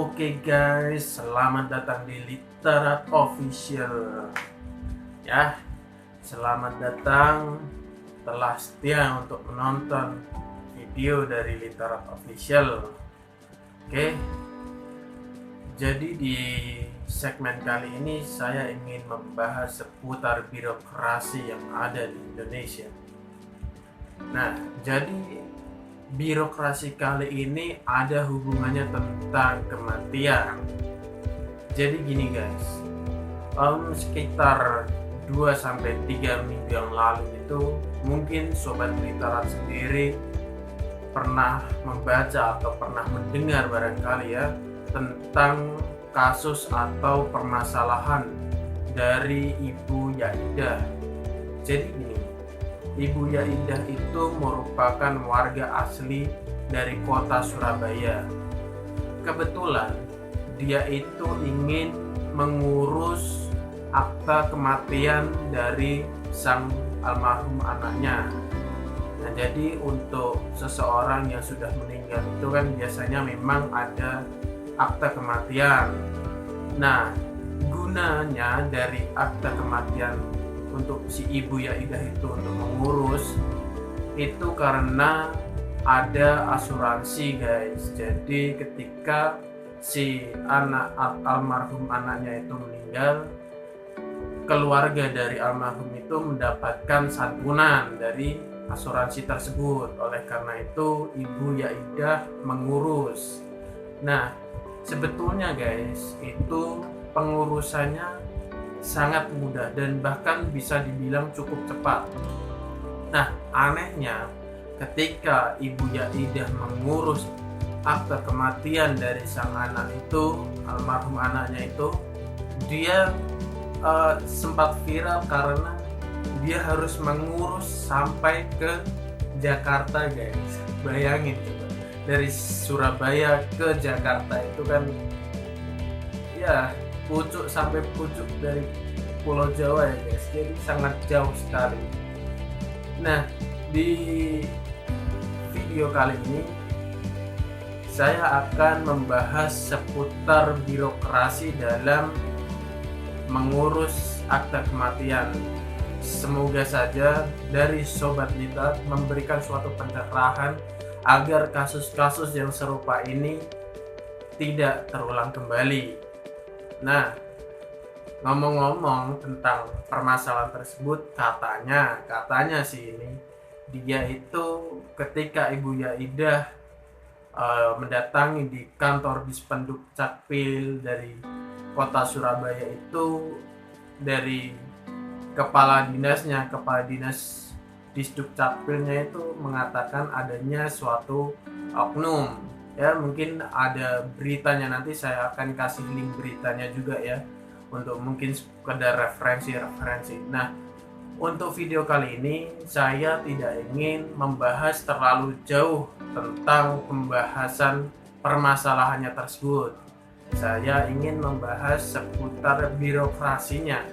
Oke guys, selamat datang di Literat Official. Ya, selamat datang telah setia untuk menonton video dari Literat Official. Oke. Jadi di segmen kali ini saya ingin membahas seputar birokrasi yang ada di Indonesia. Nah, jadi birokrasi kali ini ada hubungannya tentang kematian. Jadi gini guys, sekitar 2-3 minggu yang lalu itu mungkin Sobat Literat sendiri pernah membaca atau pernah mendengar barangkali ya tentang kasus atau permasalahan dari Ibu Yaidah. Jadi gini, Ibu Yaidah itu merupakan warga asli dari kota Surabaya. Kebetulan dia itu ingin mengurus akta kematian dari sang almarhum anaknya. Nah, jadi untuk seseorang yang sudah meninggal itu kan biasanya memang ada akta kematian. Nah, gunanya dari akta kematian untuk si Ibu Yaidah itu untuk mengurus itu karena ada asuransi guys. Jadi ketika si anak almarhum anaknya itu meninggal, keluarga dari almarhum itu mendapatkan santunan dari asuransi tersebut. Oleh karena itu Ibu Yaidah mengurus. Nah, sebetulnya guys itu pengurusannya sangat mudah dan bahkan bisa dibilang cukup cepat. Nah, anehnya ketika Ibu Yaidah mengurus akta kematian dari sang anak itu, almarhum anaknya itu, dia sempat viral karena dia harus mengurus sampai ke Jakarta guys. Bayangin coba, dari Surabaya ke Jakarta itu kan ya pucuk sampai pucuk dari Pulau Jawa ya guys, jadi sangat jauh sekali. Nah, di video kali ini saya akan membahas seputar birokrasi dalam mengurus akta kematian. Semoga saja dari Sobat Literat memberikan suatu pencerahan agar kasus-kasus yang serupa ini tidak terulang kembali. Nah, ngomong-ngomong tentang permasalahan tersebut, katanya sih ini dia itu ketika Ibu Yaidah mendatangi di kantor Dispenduk Capil dari kota Surabaya itu, dari kepala dinas Disduk Capilnya itu mengatakan adanya suatu oknum. Ya, mungkin ada beritanya, nanti saya akan kasih link beritanya juga ya, untuk mungkin sekedar referensi. Nah, untuk video kali ini saya tidak ingin membahas terlalu jauh tentang pembahasan permasalahannya tersebut. Saya ingin membahas seputar birokrasinya,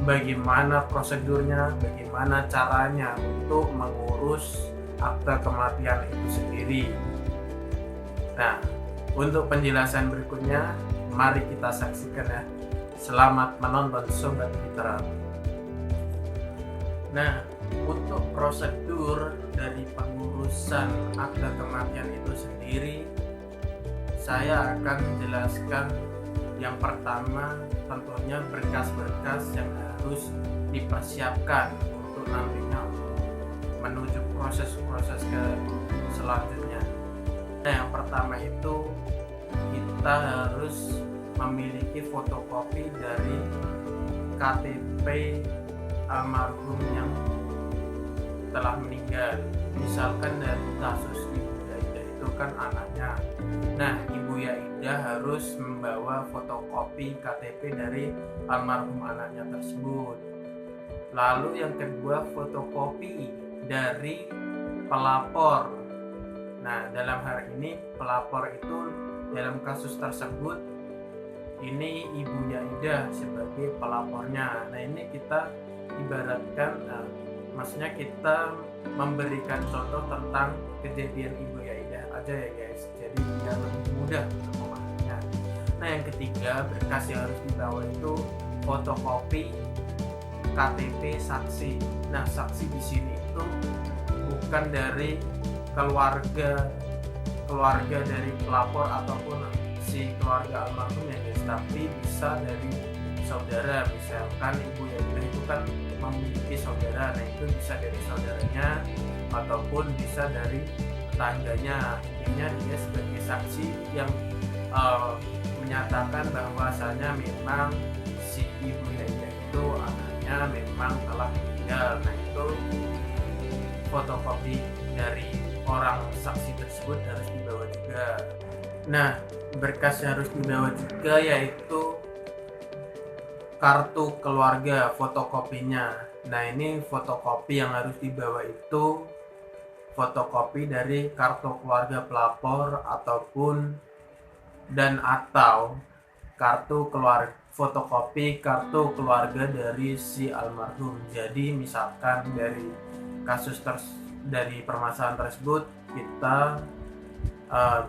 bagaimana prosedurnya, bagaimana caranya untuk mengurus akta kematian itu sendiri. Nah, untuk penjelasan berikutnya, mari kita saksikan ya. Selamat menonton Sobat Literat. Nah, untuk prosedur dari pengurusan akta kematian itu sendiri, saya akan menjelaskan yang pertama tentunya berkas-berkas yang harus dipersiapkan untuk nantinya menuju proses-proses ke selanjutnya. Nah, yang pertama itu kita harus memiliki fotokopi dari KTP almarhum yang telah meninggal. Misalkan dari kasus Ibu Yaidah itu kan anaknya. Nah, Ibu Yaidah harus membawa fotokopi KTP dari almarhum anaknya tersebut. Lalu yang kedua, fotokopi dari pelapor. Nah, dalam hal ini pelapor itu dalam kasus tersebut ini Ibu Yaidah sebagai pelapornya. Nah, ini kita ibaratkan maksudnya kita memberikan contoh tentang kejadian Ibu Yaidah aja ya guys, jadi biar lebih mudah untuk memahaminya. yang ketiga, berkas yang harus dibawa itu fotokopi KTP saksi. Nah, saksi di sini itu bukan dari keluarga dari pelapor ataupun si keluarga almarhum ya guys, tapi bisa dari saudara. Misalkan ibu Yaidah itu kan memiliki saudara, nah itu bisa dari saudaranya ataupun bisa dari tetangganya. Intinya dia sebagai saksi yang menyatakan bahwasanya memang si ibu Yaidah itu anaknya memang telah meninggal. Nah itu fotokopi dari orang saksi tersebut harus dibawa juga. Nah, berkas yang harus dibawa juga yaitu kartu keluarga, fotokopinya. Nah, ini fotokopi yang harus dibawa itu fotokopi dari kartu keluarga pelapor ataupun atau kartu keluarga, fotokopi kartu keluarga dari si almarhum. Jadi misalkan dari dari permasalahan tersebut kita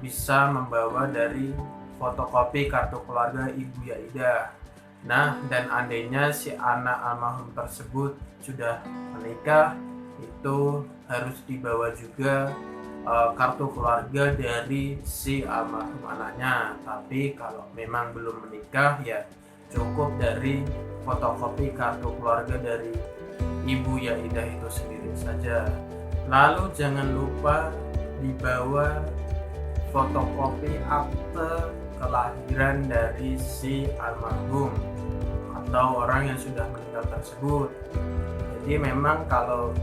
bisa membawa dari fotokopi kartu keluarga ibu Yaidah. Nah, dan andainya si anak almarhum tersebut sudah menikah, itu harus dibawa juga kartu keluarga dari si almarhum anaknya. Tapi kalau memang belum menikah ya cukup dari fotokopi kartu keluarga dari ibu Yaidah itu sendiri saja. Lalu jangan lupa dibawa fotokopi akte kelahiran dari si almarhum atau orang yang sudah meninggal tersebut. Jadi memang kalau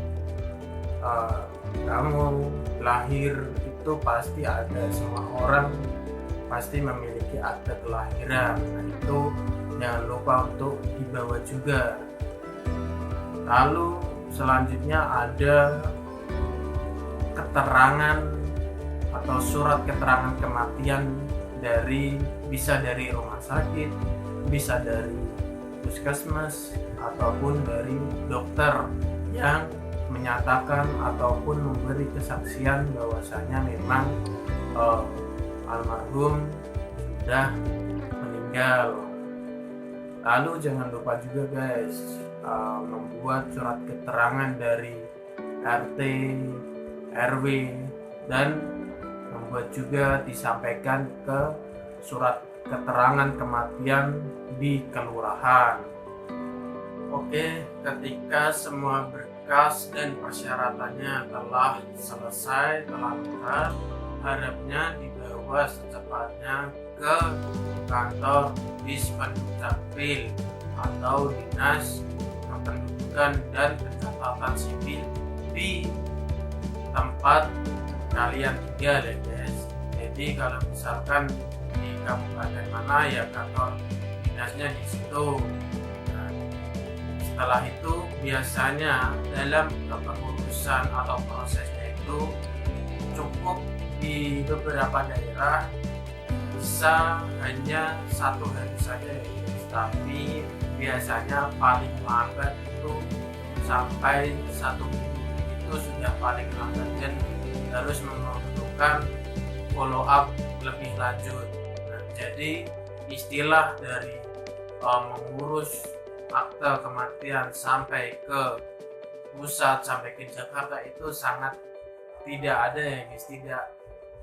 kamu lahir itu pasti ada, semua orang pasti memiliki akte kelahiran. Nah itu jangan lupa untuk dibawa juga. Lalu selanjutnya ada keterangan atau surat keterangan kematian bisa dari rumah sakit, bisa dari puskesmas ataupun dari dokter yang menyatakan ataupun memberi kesaksian bahwasanya memang almarhum sudah meninggal. Lalu jangan lupa juga guys membuat surat keterangan dari RT, RW, dan membuat juga disampaikan ke surat keterangan kematian di kelurahan. Oke, ketika semua berkas dan persyaratannya telah selesai, telah lengkap, harapnya dibawa secepatnya ke kantor Dispendukcapil atau Dinas Kependudukan dan Pencatatan Sipil di tempat kalian tinggal ya guys. Jadi kalau misalkan di kabupaten mana ya kantor dinasnya di situ. Nah, setelah itu biasanya dalam kepengurusan atau prosesnya itu cukup di beberapa daerah bisa hanya 1 hari saja ya guys. Tapi biasanya paling lambat itu sampai 1 minggu itu sudah paling lambat dan harus membutuhkan follow up lebih lanjut. Nah, jadi istilah dari mengurus akte kematian sampai ke pusat, sampai ke Jakarta itu sangat tidak ada ya guys,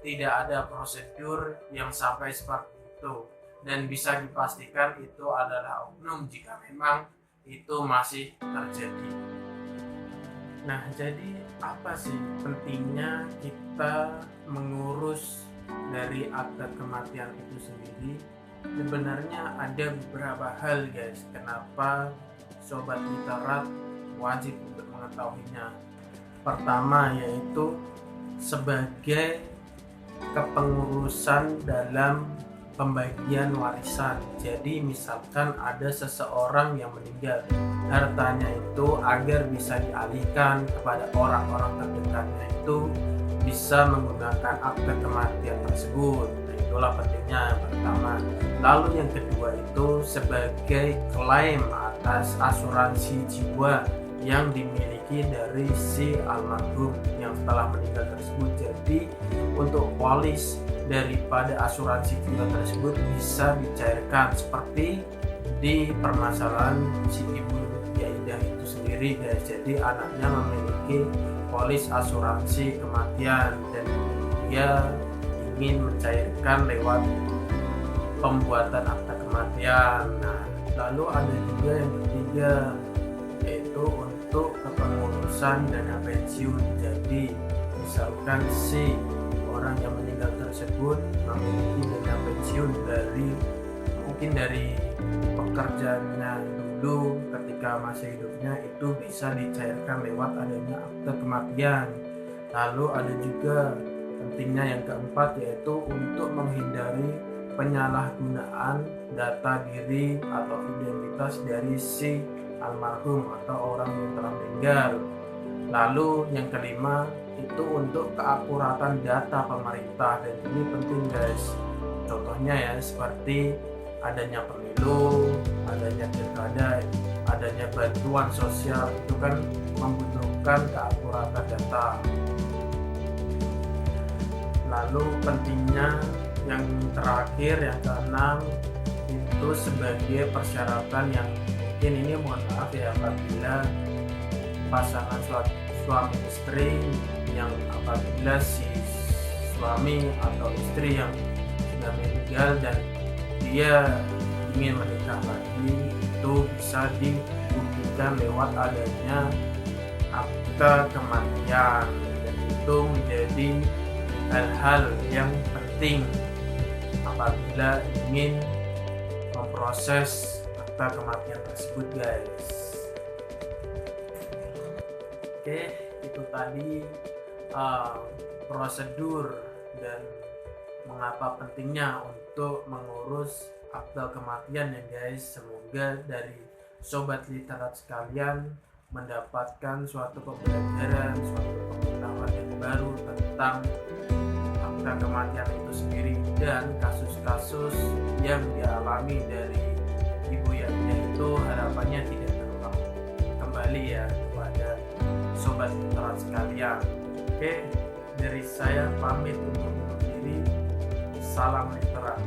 tidak ada prosedur yang sampai seperti itu, dan bisa dipastikan itu adalah oknum jika memang itu masih terjadi. Nah, jadi apa sih pentingnya kita mengurus dari akte kematian itu sendiri? Sebenarnya ada beberapa hal guys, kenapa sobat literat wajib untuk mengetahuinya. Pertama yaitu sebagai kepengurusan dalam pembagian warisan. Jadi misalkan ada seseorang yang meninggal, hartanya itu agar bisa dialihkan kepada orang-orang terdekatnya itu bisa menggunakan akte kematian tersebut. Nah, itulah pentingnya yang pertama. Lalu yang kedua itu sebagai klaim atas asuransi jiwa yang dimiliki dari si almarhum yang telah meninggal tersebut. Jadi untuk polis daripada asuransi jiwa tersebut bisa dicairkan, seperti di permasalahan si ibu Yaidah itu sendiri guys. Jadi anaknya memiliki polis asuransi kematian dan dia ingin mencairkan lewat pembuatan akta kematian. Nah, lalu ada juga yang ketiga, yaitu untuk kepengurusan dana pensiun. Jadi misalkan si orang yang meninggal tersebut memiliki dana pensiun dari pekerjaannya dulu ketika masih hidupnya, itu bisa dicairkan lewat adanya akte kematian. Lalu ada juga pentingnya yang keempat, yaitu untuk menghindari penyalahgunaan data diri atau identitas dari si almarhum atau orang yang telah meninggal. Lalu yang kelima itu untuk keakuratan data pemerintah, dan ini penting guys. Contohnya ya, seperti adanya pemilu, adanya pilkada, adanya bantuan sosial, itu kan membutuhkan keakuratan data. Lalu pentingnya yang terakhir, yang keenam, itu sebagai persyaratan yang mungkin ini mohon maaf ya, apabila pasangan suami istri yang apabila si suami atau istri yang sudah meninggal dan dia ingin menikah lagi, itu bisa dibuktikan lewat adanya akte kematian, dan itu menjadi hal-hal yang penting apabila ingin memproses akte kematian tersebut guys. Oke, itu tadi prosedur dan mengapa pentingnya untuk mengurus akte kematian ya guys. Semoga dari sobat literat sekalian mendapatkan suatu pembelajaran, suatu pengetahuan yang baru tentang akte kematian itu sendiri dan kasus-kasus yang dialami dari Ibu Yaidah itu harapannya tidak terulang kembali ya kepada sobat literat sekalian. Oke, dari saya pamit untuk diri. Salam literat.